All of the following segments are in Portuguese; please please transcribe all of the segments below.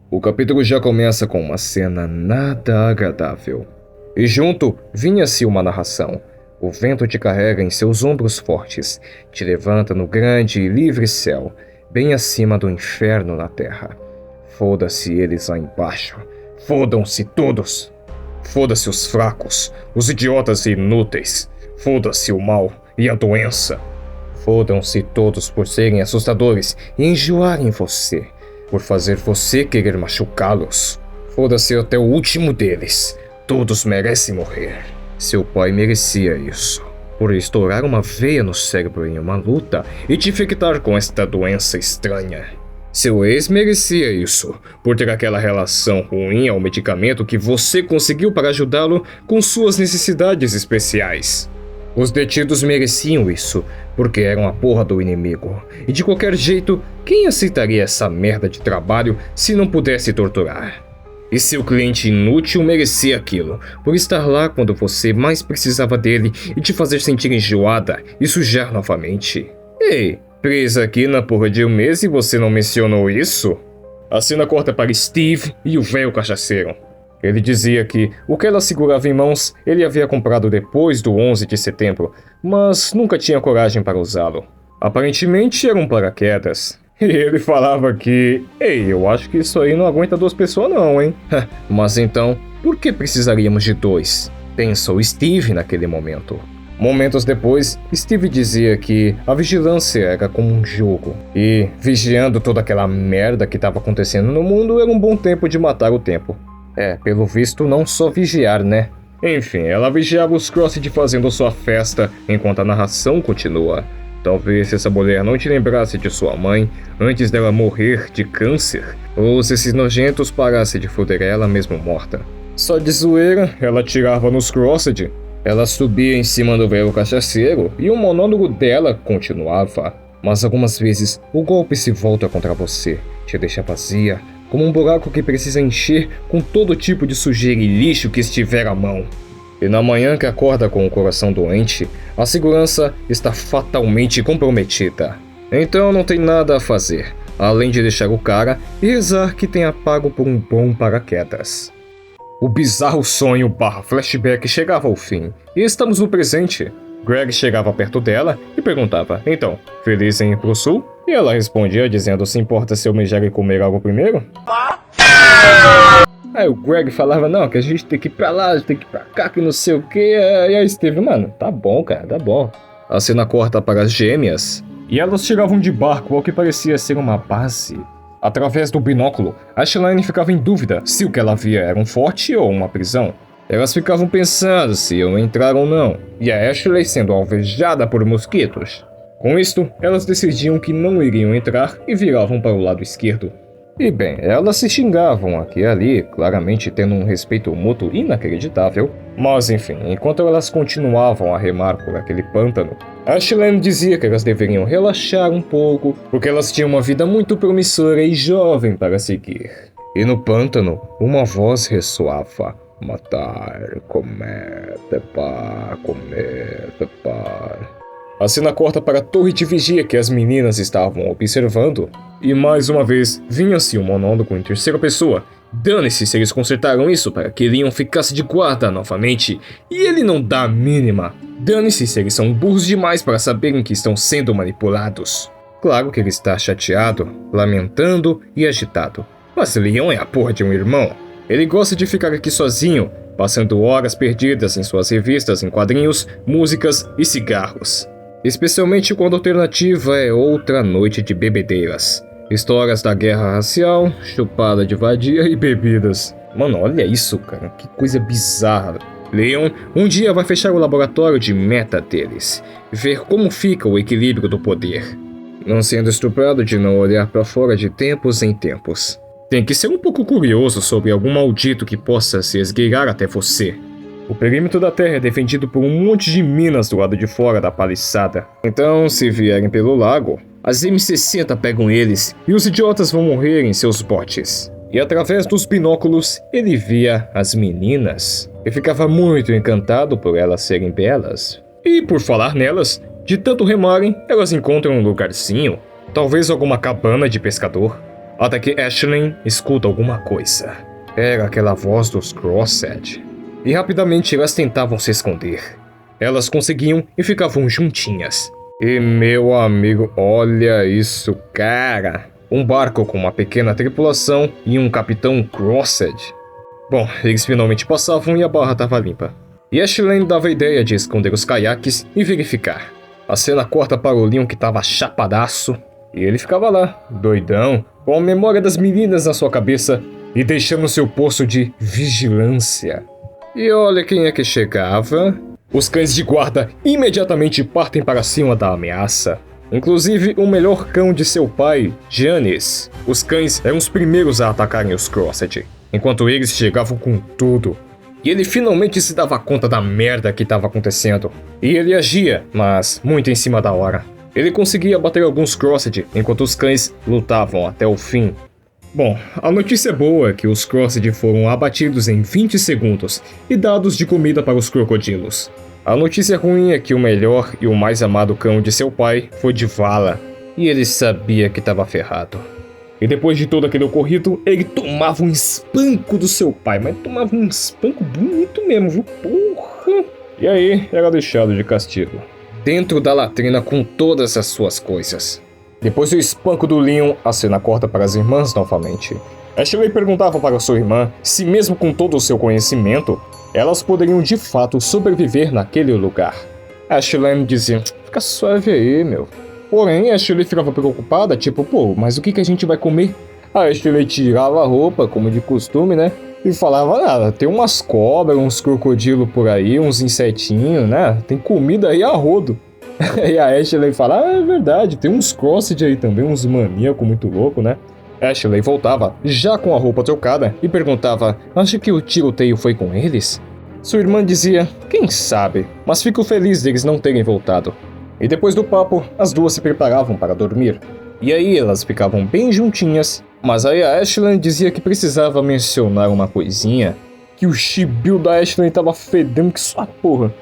O capítulo já começa com uma cena nada agradável. E junto vinha-se uma narração. O vento te carrega em seus ombros fortes, te levanta no grande e livre céu, bem acima do inferno na terra. Foda-se eles lá embaixo. Fodam-se todos. Foda-se os fracos, os idiotas e inúteis. Foda-se o mal e a doença. Fodam-se todos por serem assustadores e enjoarem você, por fazer você querer machucá-los. Foda-se até o último deles. Todos merecem morrer. Seu pai merecia isso, por estourar uma veia no cérebro em uma luta e te infectar com esta doença estranha. Seu ex merecia isso, por ter aquela relação ruim ao medicamento que você conseguiu para ajudá-lo com suas necessidades especiais. Os detidos mereciam isso, porque eram a porra do inimigo. E de qualquer jeito, quem aceitaria essa merda de trabalho se não pudesse torturar? E seu cliente inútil merecia aquilo, por estar lá quando você mais precisava dele e te fazer sentir enjoada e sujar novamente. Ei, presa aqui na porra de um mês e você não mencionou isso? A cena corta para Steve e o velho cachaceiro. Ele dizia que o que ela segurava em mãos ele havia comprado depois do 11 de setembro, mas nunca tinha coragem para usá-lo. Aparentemente era um paraquedas. E ele falava que... Ei, eu acho que isso aí não aguenta 2 pessoas não, hein? Mas então, por que precisaríamos de 2? Pensou Steve naquele momento. Momentos depois, Steve dizia que a vigilância era como um jogo. E, vigiando toda aquela merda que estava acontecendo no mundo, era um bom tempo de matar o tempo. Pelo visto, não só vigiar, né? Enfim, ela vigiava os Crossed fazendo sua festa enquanto a narração continua. Talvez essa mulher não te lembrasse de sua mãe antes dela morrer de câncer, ou se esses nojentos parassem de foder ela mesmo morta. Só de zoeira, ela tirava nos Crossed. Ela subia em cima do velho cachaceiro e o monólogo dela continuava. Mas algumas vezes, o golpe se volta contra você, te deixa vazia, como um buraco que precisa encher com todo tipo de sujeira e lixo que estiver à mão. E na manhã que acorda com o coração doente, a segurança está fatalmente comprometida. Então não tem nada a fazer, além de deixar o cara e rezar que tenha pago por um bom paraquedas. O bizarro sonho / flashback chegava ao fim, e estamos no presente. Greg chegava perto dela e perguntava, então, feliz em ir pro sul? E ela respondia dizendo, se importa se eu mijar e comer algo primeiro? Aí o Greg falava, não, que a gente tem que ir pra lá, tem que ir pra cá, que não sei o que. E aí Steve, mano, tá bom, cara, tá bom. A cena corta para as gêmeas. E elas chegavam de barco ao que parecia ser uma base. Através do binóculo, Ashley ficava em dúvida se o que ela via era um forte ou uma prisão. Elas ficavam pensando se iam entrar ou não, e a Ashley sendo alvejada por mosquitos. Com isto, elas decidiam que não iriam entrar e viravam para o lado esquerdo. E bem, elas se xingavam aqui e ali, claramente tendo um respeito mútuo inacreditável. Mas enfim, enquanto elas continuavam a remar por aquele pântano, Ashley dizia que elas deveriam relaxar um pouco, porque elas tinham uma vida muito promissora e jovem para seguir. E no pântano, uma voz ressoava: matar, comer, pepar. A cena corta para a torre de vigia que as meninas estavam observando. E mais uma vez, vinha-se um monólogo em terceira pessoa. Dane-se se eles consertaram isso para que Leon ficasse de guarda novamente. E ele não dá a mínima. Dane-se se eles são burros demais para saberem que estão sendo manipulados. Claro que ele está chateado, lamentando e agitado. Mas Leon é a porra de um irmão. Ele gosta de ficar aqui sozinho, passando horas perdidas em suas revistas em quadrinhos, músicas e cigarros. Especialmente quando a alternativa é outra noite de bebedeiras. Histórias da guerra racial, chupada de vadia e bebidas. Mano, olha isso, cara, que coisa bizarra. Leon um dia vai fechar o laboratório de meta deles, ver como fica o equilíbrio do poder. Não sendo estuprado de não olhar para fora de tempos em tempos. Tem que ser um pouco curioso sobre algum maldito que possa se esgueirar até você. O perímetro da Terra é defendido por um monte de minas do lado de fora da paliçada. Então, se vierem pelo lago, as M60 pegam eles e os idiotas vão morrer em seus botes. E através dos binóculos, ele via as meninas. E ficava muito encantado por elas serem belas. E por falar nelas, de tanto remarem, elas encontram um lugarzinho. Talvez alguma cabana de pescador. Até que Ashley escuta alguma coisa. Era aquela voz dos Crossed. E rapidamente elas tentavam se esconder. Elas conseguiam e ficavam juntinhas. E meu amigo, olha isso, cara. Um barco com uma pequena tripulação e um capitão Crossed. Bom, eles finalmente passavam e a barra estava limpa. E Ashley dava a ideia de esconder os caiaques e verificar. A cena corta para o Leon que estava chapadaço. E ele ficava lá, doidão, com a memória das meninas na sua cabeça e deixando seu posto de vigilância. E olha quem é que chegava. Os cães de guarda imediatamente partem para cima da ameaça. Inclusive o melhor cão de seu pai, Janice. Os cães eram os primeiros a atacarem os Crossed, enquanto eles chegavam com tudo. E ele finalmente se dava conta da merda que estava acontecendo. E ele agia, mas muito em cima da hora. Ele conseguia bater alguns Crossed, enquanto os cães lutavam até o fim. Bom, a notícia boa é que os Crossed foram abatidos em 20 segundos e dados de comida para os crocodilos. A notícia ruim é que o melhor e o mais amado cão de seu pai foi de vala, e ele sabia que estava ferrado. E depois de todo aquele ocorrido, ele tomava um espanco do seu pai, mas tomava um espanco bonito mesmo, viu? Porra! E aí, era deixado de castigo. Dentro da latrina com todas as suas coisas. Depois do espanco do Leon, a cena corta para as irmãs novamente. Ashley perguntava para sua irmã se mesmo com todo o seu conhecimento, elas poderiam de fato sobreviver naquele lugar. Ashley dizia, fica suave aí, meu. Porém, Ashley ficava preocupada, tipo, pô, mas o que a gente vai comer? A Ashley tirava a roupa, como de costume, né? E falava, nada, tem umas cobras, uns crocodilos por aí, uns insetinhos, né? Tem comida aí a rodo. E a Ashley fala, é verdade, tem uns Crossed aí também, uns maníacos muito louco, né? Ashley voltava, já com a roupa trocada, e perguntava, acha que o tiroteio foi com eles? Sua irmã dizia, quem sabe, mas fico feliz deles não terem voltado. E depois do papo, as duas se preparavam para dormir. E aí elas ficavam bem juntinhas, mas aí a Ashley dizia que precisava mencionar uma coisinha, que o chibio da Ashley tava fedendo que sua porra.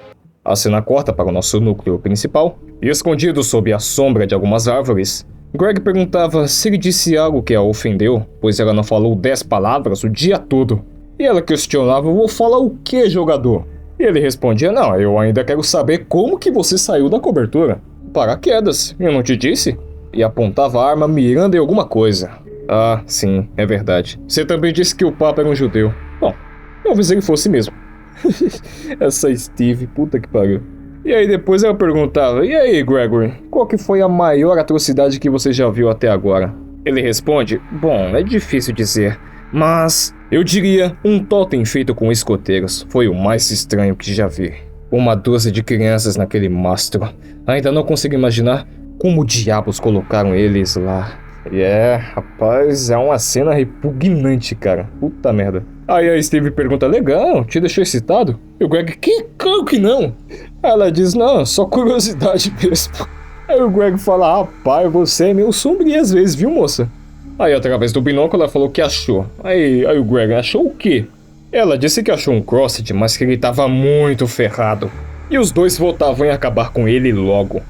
A cena corta para o nosso núcleo principal, e escondido sob a sombra de algumas árvores, Greg perguntava se ele disse algo que a ofendeu, pois ela não falou 10 palavras o dia todo. E ela questionava, vou falar o que, jogador? E ele respondia, não, eu ainda quero saber como que você saiu da cobertura. Paraquedas, eu não te disse? E apontava a arma mirando em alguma coisa. Ah, sim, é verdade. Você também disse que o Papa era um judeu. Bom, talvez ele fosse mesmo. Essa Steve, puta que pariu. E aí depois ela perguntava, e aí Gregory, qual que foi a maior atrocidade que você já viu até agora? Ele responde, bom, é difícil dizer, mas eu diria um totem feito com escoteiros foi o mais estranho que já vi. Uma dúzia de crianças naquele mastro. Ainda não consigo imaginar como diabos colocaram eles lá. Rapaz, é uma cena repugnante, cara. Puta merda. Aí a Steve pergunta, legal, te deixou excitado? E o Greg, que claro que não. Ela diz, não, só curiosidade mesmo. Aí o Greg fala, rapaz, você é meio sombrio às vezes, viu, moça? Aí através do binóculo ela falou que achou. Aí o Greg, achou o quê? Ela disse que achou um Crossed, mas que ele tava muito ferrado. E os dois voltavam em acabar com ele logo.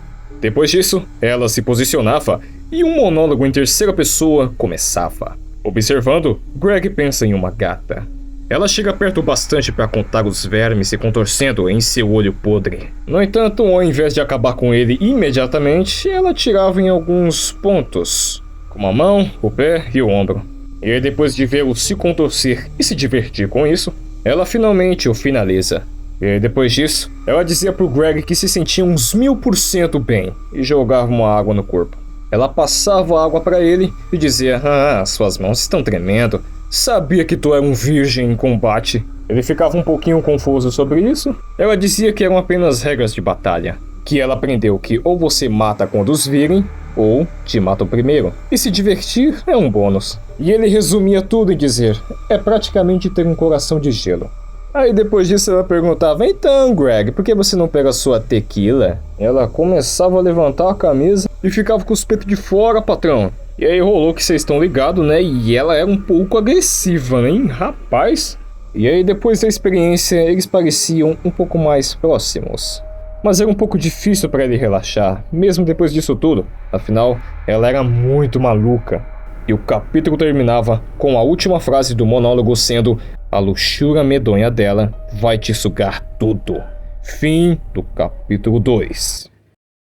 Depois disso, ela se posicionava e um monólogo em terceira pessoa começava. Observando, Greg pensa em uma gata. Ela chega perto bastante para contar os vermes se contorcendo em seu olho podre. No entanto, ao invés de acabar com ele imediatamente, ela atirava em alguns pontos, como a mão, o pé e o ombro. E aí, depois de vê-lo se contorcer e se divertir com isso, ela finalmente o finaliza. E aí, depois disso, ela dizia pro Greg que se sentia uns 1000% bem e jogava uma água no corpo. Ela passava a água para ele e dizia, suas mãos estão tremendo, sabia que tu era um virgem em combate. Ele ficava um pouquinho confuso sobre isso. Ela dizia que eram apenas regras de batalha, que ela aprendeu que ou você mata quando os virem, ou te matam primeiro. E se divertir é um bônus. E ele resumia tudo em dizer, é praticamente ter um coração de gelo. Aí depois disso ela perguntava, então Greg, por que você não pega a sua tequila? Ela começava a levantar a camisa e ficava com os peitos de fora, patrão. E aí rolou que vocês estão ligados, né? E ela era um pouco agressiva, né? Rapaz. E aí depois da experiência eles pareciam um pouco mais próximos. Mas era um pouco difícil para ele relaxar, mesmo depois disso tudo. Afinal, ela era muito maluca. E o capítulo terminava com a última frase do monólogo sendo: "A luxúria medonha dela vai te sugar tudo." Fim do capítulo 2.